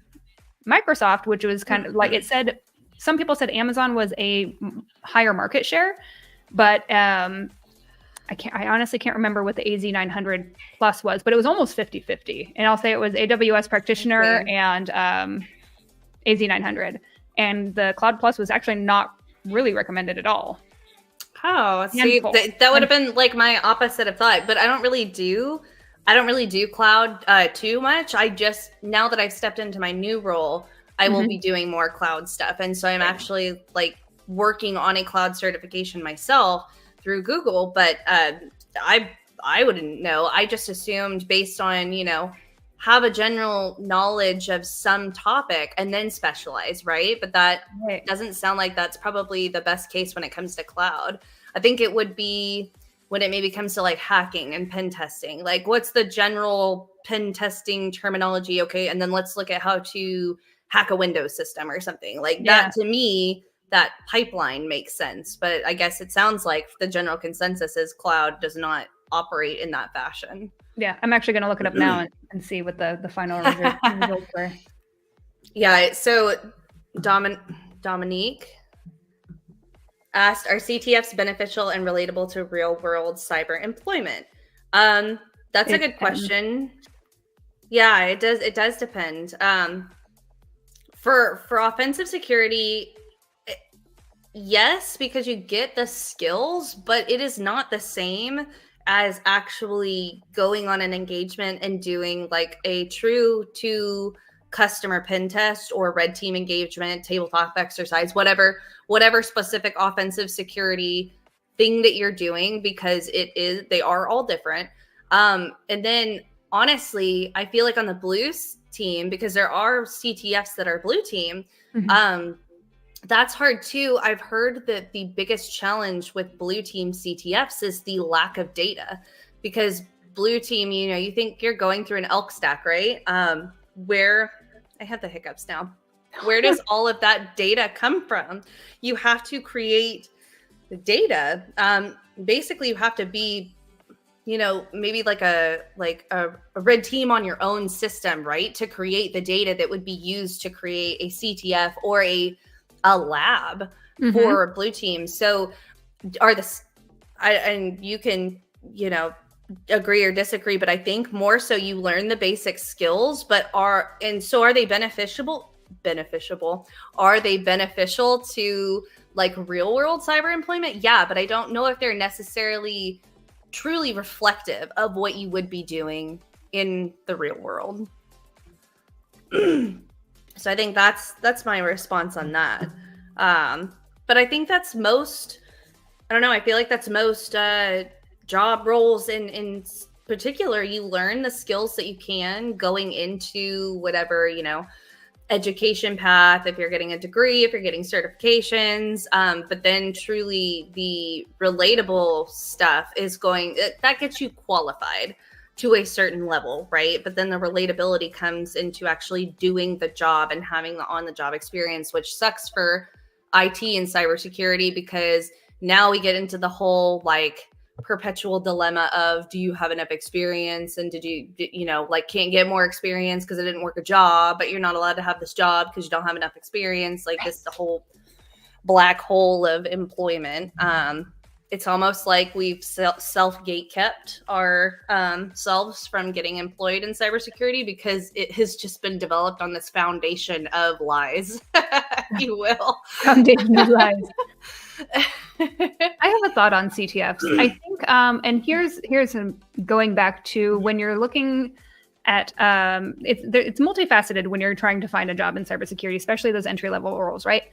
Microsoft, which was kind of like, it said, some people said Amazon was a higher market share, but I honestly can't remember what the AZ900 Plus was, but it was almost 50-50. And I'll say it was AWS practitioner and AZ900. And the Cloud Plus was actually not really recommended at all. Oh, see, that would have been like my opposite of thought, but I don't really do cloud too much. Now that I've stepped into my new role, I will be doing more cloud stuff. And so I'm actually like working on a cloud certification myself through Google, but I wouldn't know. I just assumed based on, have a general knowledge of some topic and then specialize, right? But that doesn't sound like that's probably the best case when it comes to cloud. I think it would be when it maybe comes to like hacking and pen testing. Like, what's the general pen testing terminology? Okay, and then let's look at how to hack a Windows system or something. Like that, to me, that pipeline makes sense. But I guess it sounds like the general consensus is cloud does not operate in that fashion. Yeah, I'm actually going to look it up now and see what the final results were. Yeah, so Dominique asked, are CTFs beneficial and relatable to real-world cyber employment? That's a good question. Yeah, it does depend. For offensive security, yes, because you get the skills, but it is not the same as actually going on an engagement and doing like a true to customer pen test or red team engagement, tabletop exercise, whatever specific offensive security thing that you're doing, because they are all different. And then honestly, I feel like on the blue team, because there are CTFs that are blue team, that's hard too. I've heard that the biggest challenge with blue team CTFs is the lack of data, because blue team, you think you're going through an elk stack, right? Where I have the hiccups now. Where does all of that data come from? You have to create the data. Basically, you have to be, maybe like a red team on your own system, right? To create the data that would be used to create a CTF or a lab for blue team. So and you can, agree or disagree, but I think more so you learn the basic skills, are they beneficial? Are they beneficial to like real world cyber employment? Yeah, but I don't know if they're necessarily truly reflective of what you would be doing in the real world. So I think that's my response on that. But I think that's most, I don't know, I feel like that's most job roles in particular. You learn the skills that you can going into whatever, education path, if you're getting a degree, if you're getting certifications, but then truly the relatable stuff is that gets you qualified to a certain level, right? But then the relatability comes into actually doing the job and having the on-the-job experience, which sucks for IT and cybersecurity, because now we get into the whole like perpetual dilemma of, do you have enough experience, and did you can't get more experience because I didn't work a job, but you're not allowed to have this job because you don't have enough experience. Like this, the whole black hole of employment. It's almost like we've self-gate kept our selves from getting employed in cybersecurity, because it has just been developed on this foundation of lies, if you will. Foundation of lies. I have a thought on CTFs. I think, and here's going back to when you're looking at, it's multifaceted when you're trying to find a job in cybersecurity, especially those entry-level roles, right?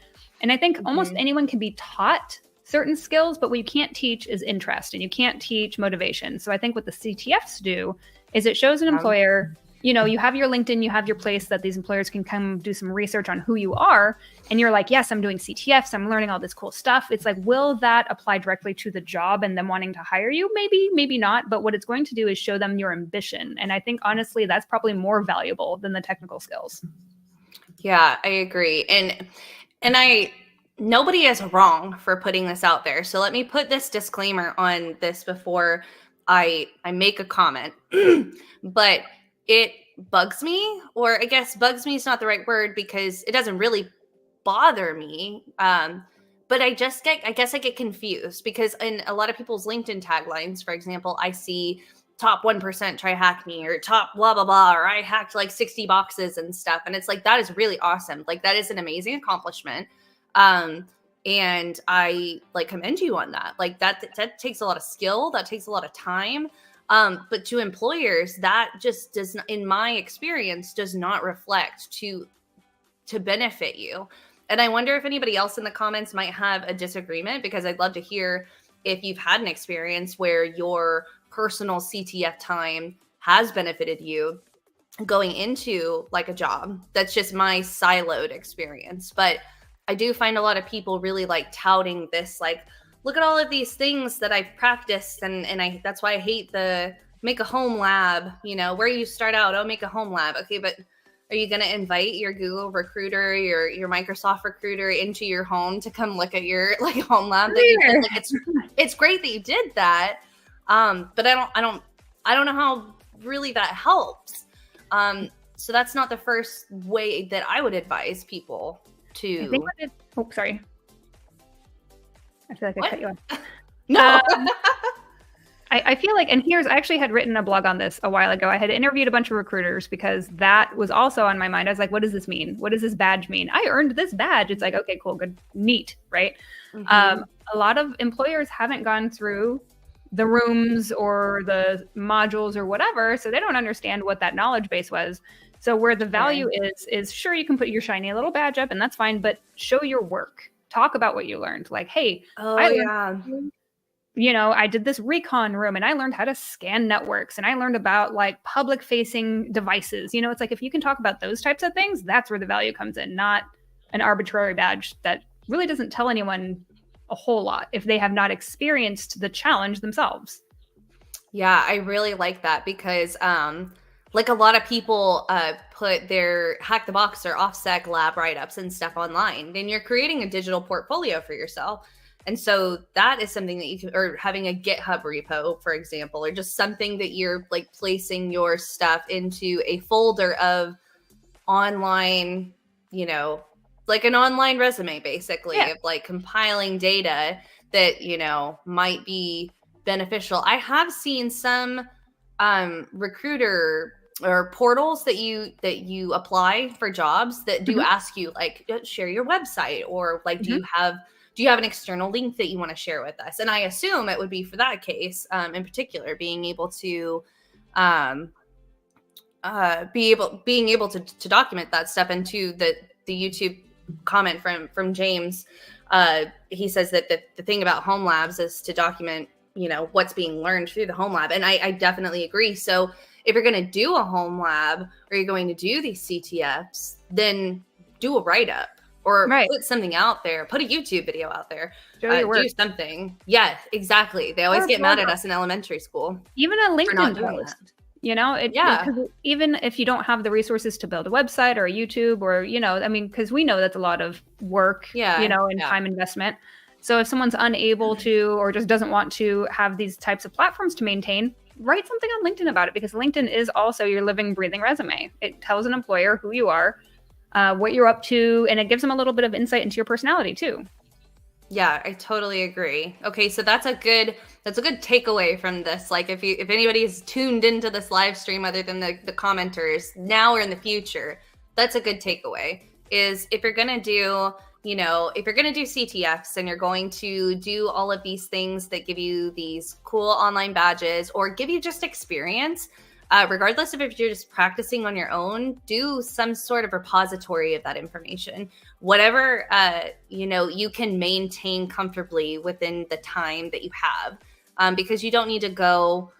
And I think almost anyone can be taught certain skills, but what you can't teach is interest, and you can't teach motivation. So I think what the CTFs do is it shows an employer, you have your LinkedIn, you have your place that these employers can come do some research on who you are. And you're like, yes, I'm doing CTFs, I'm learning all this cool stuff. It's like, will that apply directly to the job and them wanting to hire you? Maybe, maybe not. But what it's going to do is show them your ambition. And I think, honestly, that's probably more valuable than the technical skills. Yeah, I agree. And nobody is wrong for putting this out there. So let me put this disclaimer on this before I make a comment. But it bugs me, or I guess bugs me is not the right word, because it doesn't really bother me. But I guess I get confused, because in a lot of people's LinkedIn taglines, for example, I see top 1% try hack me, or top blah, blah, blah, or I hacked like 60 boxes and stuff. And it's like, that is really awesome. Like, that is an amazing accomplishment. And I like commend you on that. Like that takes a lot of skill, that takes a lot of time. But to employers, that just does not, in my experience, does not reflect to benefit you. And I wonder if anybody else in the comments might have a disagreement, because I'd love to hear if you've had an experience where your personal CTF time has benefited you going into like a job. That's just my siloed experience. But I do find a lot of people really like touting this like look at all of these things that I've practiced, and that's why I hate the make a home lab, where you start out, make a home lab. Okay, but are you going to invite your Google recruiter, your Microsoft recruiter into your home to come look at your home lab that you did? It's great that you did that. But I don't know how really that helps. So that's not the first way that I would advise people to. Sorry. I feel like I cut you off. No. I feel like, and I actually had written a blog on this a while ago. I had interviewed a bunch of recruiters because that was also on my mind. I was like, what does this mean? What does this badge mean? I earned this badge. It's like, okay, cool, good, neat, right? Mm-hmm. A lot of employers haven't gone through the rooms or the modules or whatever, so they don't understand what that knowledge base was. So where the value is sure, you can put your shiny little badge up and that's fine, but show your work. Talk about what you learned. Like, hey, I did this recon room and I learned how to scan networks and I learned about like public facing devices. It's like, if you can talk about those types of things, that's where the value comes in, not an arbitrary badge that really doesn't tell anyone a whole lot if they have not experienced the challenge themselves. Yeah, I really like that because like a lot of people put their Hack the Box or OffSec lab write-ups and stuff online, then you're creating a digital portfolio for yourself. And so that is something that you can, or having a GitHub repo, for example, or just something that you're like placing your stuff into a folder of online, like an online resume, basically, of like compiling data that, might be beneficial. I have seen some recruiter or portals that you apply for jobs that do ask you like, share your website, or like, do you have an external link that you want to share with us? And I assume it would be for that case, in particular, being able to document that stuff. Into the YouTube comment from James, he says that the thing about home labs is to document, what's being learned through the home lab. And I definitely agree. So if you're going to do a home lab or you're going to do these CTFs, then do a write-up. Or put something out there, put a YouTube video out there, do something. Yeah, exactly. They always get mad at us in elementary school. Even a LinkedIn post, even if you don't have the resources to build a website or a YouTube or, because we know that's a lot of work, and time investment. So if someone's unable to, or just doesn't want to have these types of platforms to maintain, write something on LinkedIn about it, because LinkedIn is also your living, breathing resume. It tells an employer who you are, what you're up to, and it gives them a little bit of insight into your personality too. Yeah, I totally agree. Okay, so that's a good takeaway from this. Like if anybody's tuned into this live stream other than the commenters now or in the future, that's a good takeaway. Is if you're gonna do CTFs and you're going to do all of these things that give you these cool online badges or give you just experience, regardless of if you're just practicing on your own, do some sort of repository of that information. Whatever, you can maintain comfortably within the time that you have, because you don't need to go.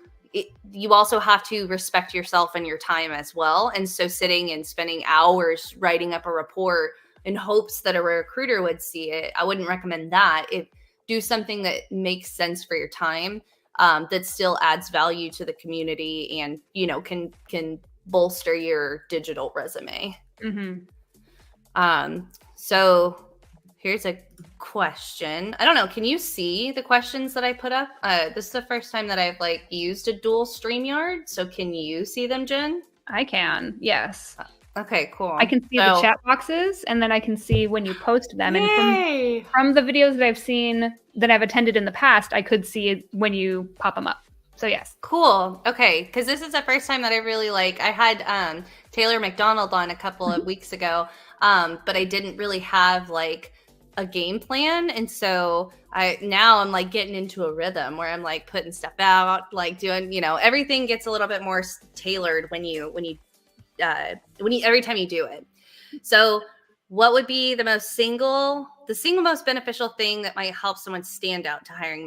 You also have to respect yourself and your time as well. And so sitting and spending hours writing up a report in hopes that a recruiter would see it, I wouldn't recommend that. Do something that makes sense for your time. That still adds value to the community and, can bolster your digital resume. So here's a question. I don't know. Can you see the questions that I put up? This is the first time that I've used a dual StreamYard. So can you see them, Jen? I can. Yes. Okay, cool. I can see the chat boxes, and then I can see when you post them. Yay! And from the videos that I've seen that I've attended in the past, I could see it when you pop them up. So yes. Cool. Okay, because this is the first time that I really I had Taylor McDonald on a couple of weeks ago, but I didn't really have a game plan, and so I'm getting into a rhythm where I'm putting stuff out, doing everything gets a little bit more tailored when you every time you do it. So what would be the single most beneficial thing that might help someone stand out to hiring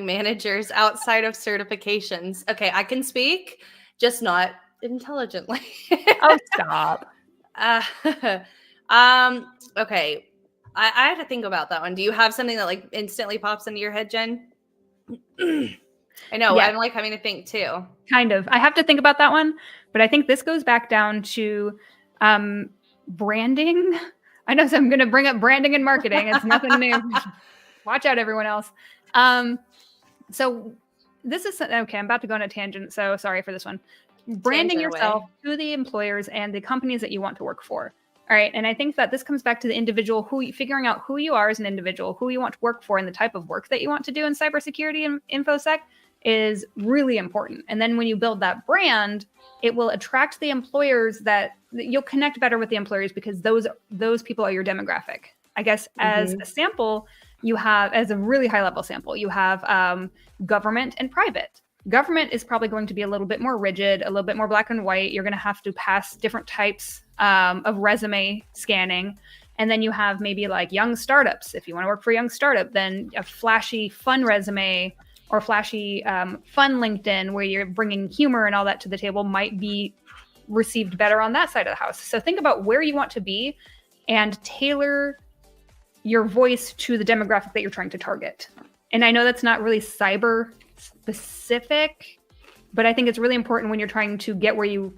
managers outside of certifications? Okay, I can speak, just not intelligently. Oh, stop. Okay. I had to think about that one. Do you have something that like instantly pops into your head, Jen? I know. Yeah. I'm like having to think too. Kind of. I have to think about that one, but I think this goes back down to branding. I know, so I'm going to bring up branding and marketing. It's nothing new. Watch out, everyone else. So this is okay. I'm about to go on a tangent, so sorry for this one. Branding yourself to the employers and the companies that you want to work for. All right, and I think that this comes back to the individual figuring out who you are as an individual, who you want to work for, and the type of work that you want to do in cybersecurity and infosec is really important. And then when you build that brand, it will attract the employers that you'll connect better with the employers because those people are your demographic. I guess as a sample, you have, as a really high level sample, you have government and private. Government is probably going to be a little bit more rigid, a little bit more black and white. You're going to have to pass different types of resume scanning. And then you have maybe like young startups. If you want to work for a young startup, then a flashy, fun resume or flashy, fun LinkedIn where you're bringing humor and all that to the table might be received better on that side of the house. So think about where you want to be and tailor your voice to the demographic that you're trying to target. And I know that's not really cyber specific, but I think it's really important when you're trying to get where you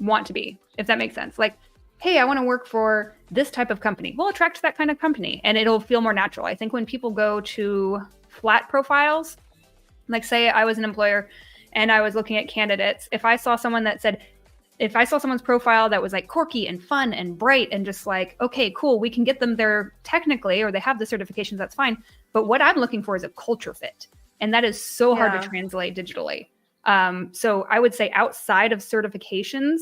want to be, if that makes sense. Like, hey, I want to work for this type of company. We'll attract that kind of company and it'll feel more natural. I think when people go to flat profiles, like say I was an employer and I was looking at candidates, if I saw someone's profile that was like quirky and fun and bright and just like, okay, cool, we can get them there technically, or they have the certifications, that's fine. But what I'm looking for is a culture fit. And that is so hard to translate digitally. So I would say outside of certifications,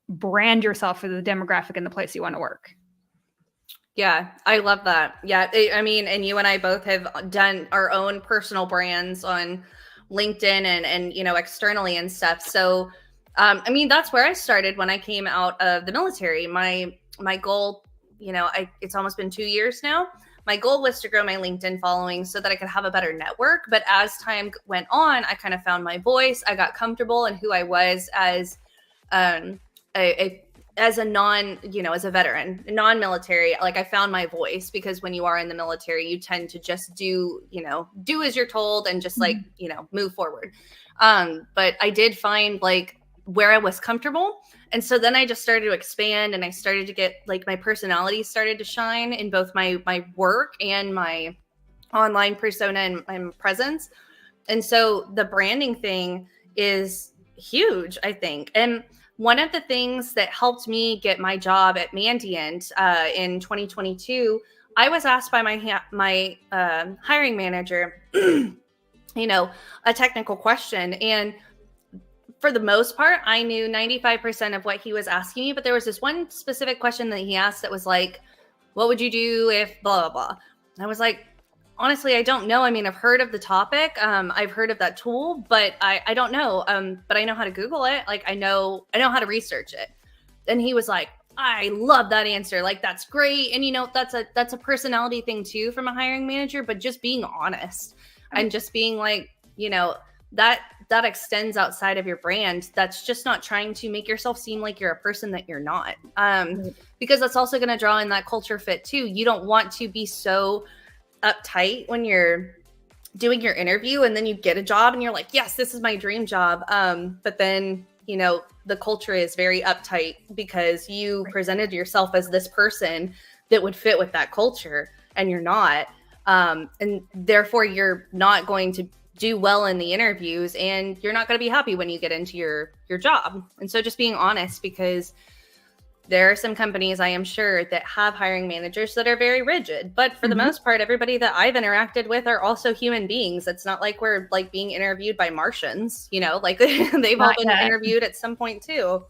brand yourself for the demographic and the place you want to work. Yeah, I love that. Yeah, I mean, and you and I both have done our own personal brands on LinkedIn and you know, externally and stuff. So, I mean, that's where I started when I came out of the military. My goal, you know, it's almost been 2 years now. My goal was to grow my LinkedIn following so that I could have a better network. But as time went on, I kind of found my voice. I got comfortable in who I was as as a veteran, non-military. Like I found my voice because when you are in the military, you tend to just do as you're told and just like, move forward. But I did find like where I was comfortable. And so then I just started to expand and I started to get like my personality started to shine in both my work and my online persona and presence. And so the branding thing is huge, I think. And one of the things that helped me get my job at Mandiant in 2022, I was asked by my hiring manager, a technical question. And for the most part, I knew 95% of what he was asking me, but there was this one specific question that he asked that was like, what would you do if blah, blah, blah? And I was like, honestly, I don't know. I mean, I've heard of the topic. I've heard of that tool, but I don't know. But I know how to Google it. Like I know how to research it. And he was like, I love that answer. Like, that's great. And that's a personality thing too from a hiring manager, but just being honest and just being like, that extends outside of your brand. That's just not trying to make yourself seem like you're a person that you're not. Because that's also going to draw in that culture fit too. You don't want to be so uptight when you're doing your interview and then you get a job and you're like, yes, this is my dream job. But then, the culture is very uptight because you presented yourself as this person that would fit with that culture and you're not. And therefore you're not going to do well in the interviews and you're not going to be happy when you get into your job. And so just being honest, because there are some companies, I am sure, that have hiring managers that are very rigid. But for the most part, everybody that I've interacted with are also human beings. It's not like we're like being interviewed by Martians, like they've all been interviewed at some point too.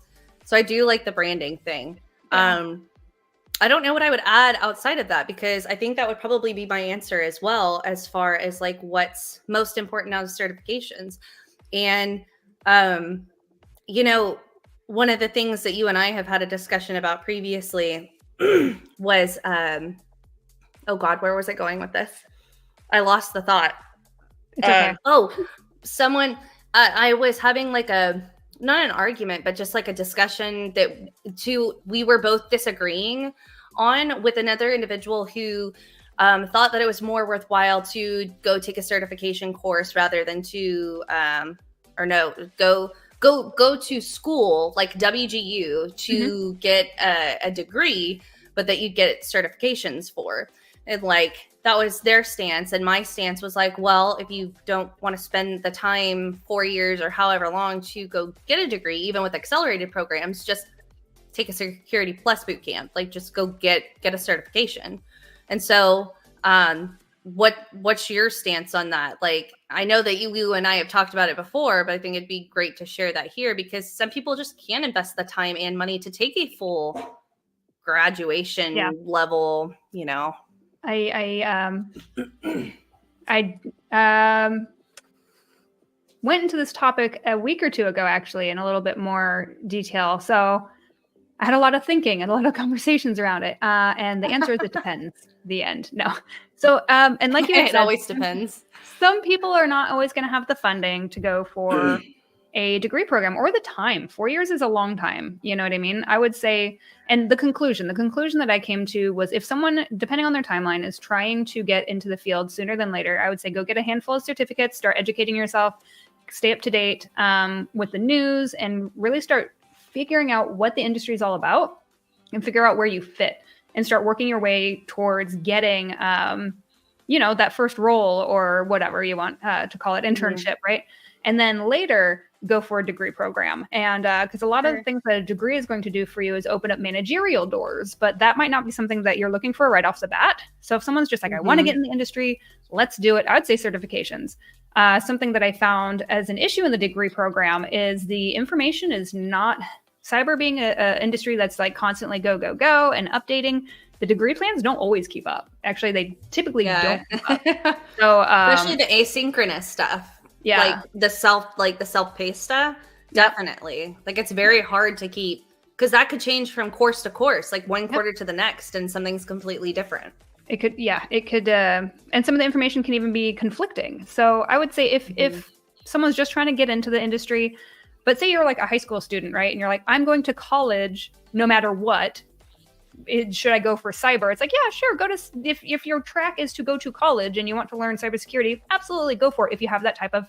So I do like the branding thing. Yeah. I don't know what I would add outside of that, because I think that would probably be my answer as well, as far as like what's most important out of certifications. And, one of the things that you and I have had a discussion about previously was, oh God, where was I going with this? I lost the thought. It's okay. Someone, I was having like not an argument, but just like a discussion we were both disagreeing on with another individual who thought that it was more worthwhile to go take a certification course rather than to, go to school like WGU to get a degree, but that you get certifications for. And like, that was their stance. And my stance was like, well, if you don't want to spend the time 4 years or however long to go get a degree, even with accelerated programs, just take a security plus boot camp, like just go get a certification. And so, what's your stance on that? Like, I know that you and I have talked about it before, but I think it'd be great to share that here, because some people just can't invest the time and money to take a full graduation level, you know. I went into this topic a week or two ago, actually, in a little bit more detail. So I had a lot of thinking and a lot of conversations around it. And the answer is it depends. The end. No. So, and like you said, it always depends. Some people are not always going to have the funding to go for a degree program or the time. 4 years is a long time. You know what I mean? I would say, and the conclusion that I came to was, if someone, depending on their timeline, is trying to get into the field sooner than later, I would say go get a handful of certificates, start educating yourself, stay up to date with the news, and really start figuring out what the industry is all about and figure out where you fit and start working your way towards getting, that first role or whatever you want to call it, internship, right? And then later go for a degree program. And because a lot of the things that a degree is going to do for you is open up managerial doors, but that might not be something that you're looking for right off the bat. So if someone's just like, I want to get in the industry, let's do it. I would say certifications. Something that I found as an issue in the degree program is the information is not, cyber being an industry that's like constantly go and updating, the degree plans don't always keep up. Actually, they typically don't keep up. So, especially the asynchronous stuff. Yeah. Like the self-paced stuff. Definitely. Like, it's very hard to keep, because that could change from course to course, like one quarter to the next, and something's completely different. It could, and some of the information can even be conflicting. So I would say if someone's just trying to get into the industry, but say you're like a high school student, right? And you're like, I'm going to college no matter what. Should I go for cyber? It's like, yeah, sure. Go to, if your track is to go to college and you want to learn cybersecurity, absolutely go for it if you have that type of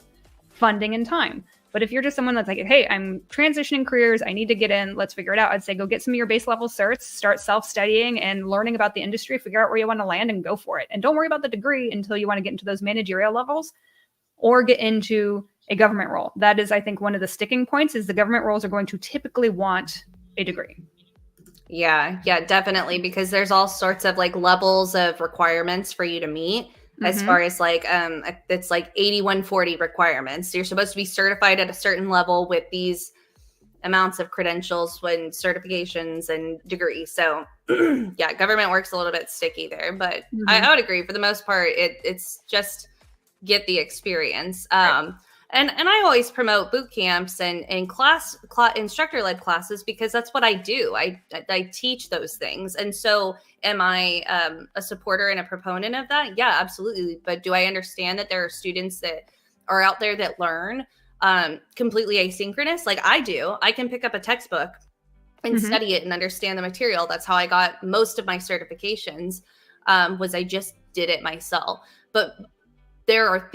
funding and time. But if you're just someone that's like, hey, I'm transitioning careers, I need to get in, let's figure it out. I'd say go get some of your base level certs, start self-studying and learning about the industry, figure out where you want to land and go for it. And don't worry about the degree until you want to get into those managerial levels or get into a government role. That is, I think, one of the sticking points is the government roles are going to typically want a degree. Yeah, definitely. Because there's all sorts of like levels of requirements for you to meet. As far as like, it's like 8140 requirements. So you're supposed to be certified at a certain level with these amounts of credentials and certifications and degrees. So yeah, government works a little bit sticky there, but I would agree for the most part, it's just get the experience. And I always promote boot camps and instructor-led classes because that's what I do. I teach those things. And so am I a supporter and a proponent of that? Yeah, absolutely. But do I understand that there are students that are out there that learn completely asynchronous? Like I do. I can pick up a textbook and study it and understand the material. That's how I got most of my certifications, was I just did it myself. But there are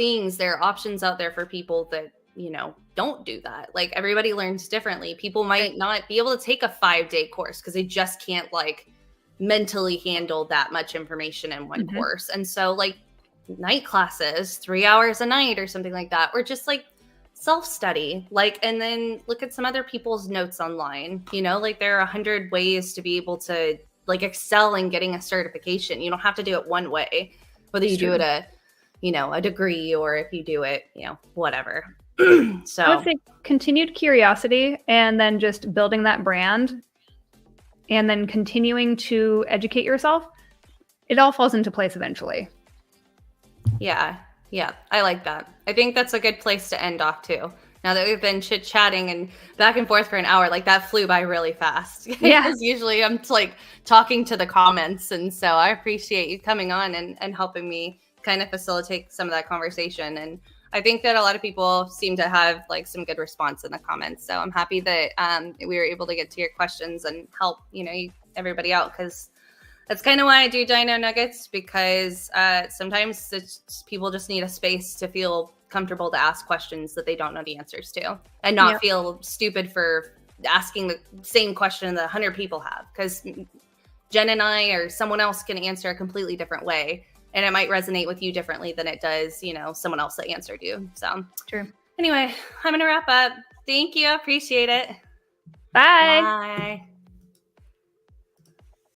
options out there for people that, don't do that. Like everybody learns differently. People might not be able to take a 5-day course because they just can't like mentally handle that much information in one course. And so like night classes, 3 hours a night or something like that, or just like self-study, like, and then look at some other people's notes online, like there are 100 ways to be able to like excel in getting a certification. You don't have to do it one way, whether you do it a degree or if you do it, whatever. So I would say continued curiosity and then just building that brand and then continuing to educate yourself. It all falls into place eventually. Yeah. I like that. I think that's a good place to end off too. Now that we've been chit-chatting and back and forth for an hour, like that flew by really fast. Yeah. Because usually I'm like talking to the comments. And so I appreciate you coming on and helping me kind of facilitate some of that conversation. And I think that a lot of people seem to have like some good response in the comments. So I'm happy that we were able to get to your questions and help, everybody out. Because That's kind of why I do Dino Nuggets, because sometimes people just need a space to feel comfortable to ask questions that they don't know the answers to, and not feel stupid for asking the same question that 100 people have, because Jen and I or someone else can answer a completely different way, and it might resonate with you differently than it does, someone else that answered you. So true. Anyway, I'm going to wrap up. Thank you. I appreciate it. Bye. Bye.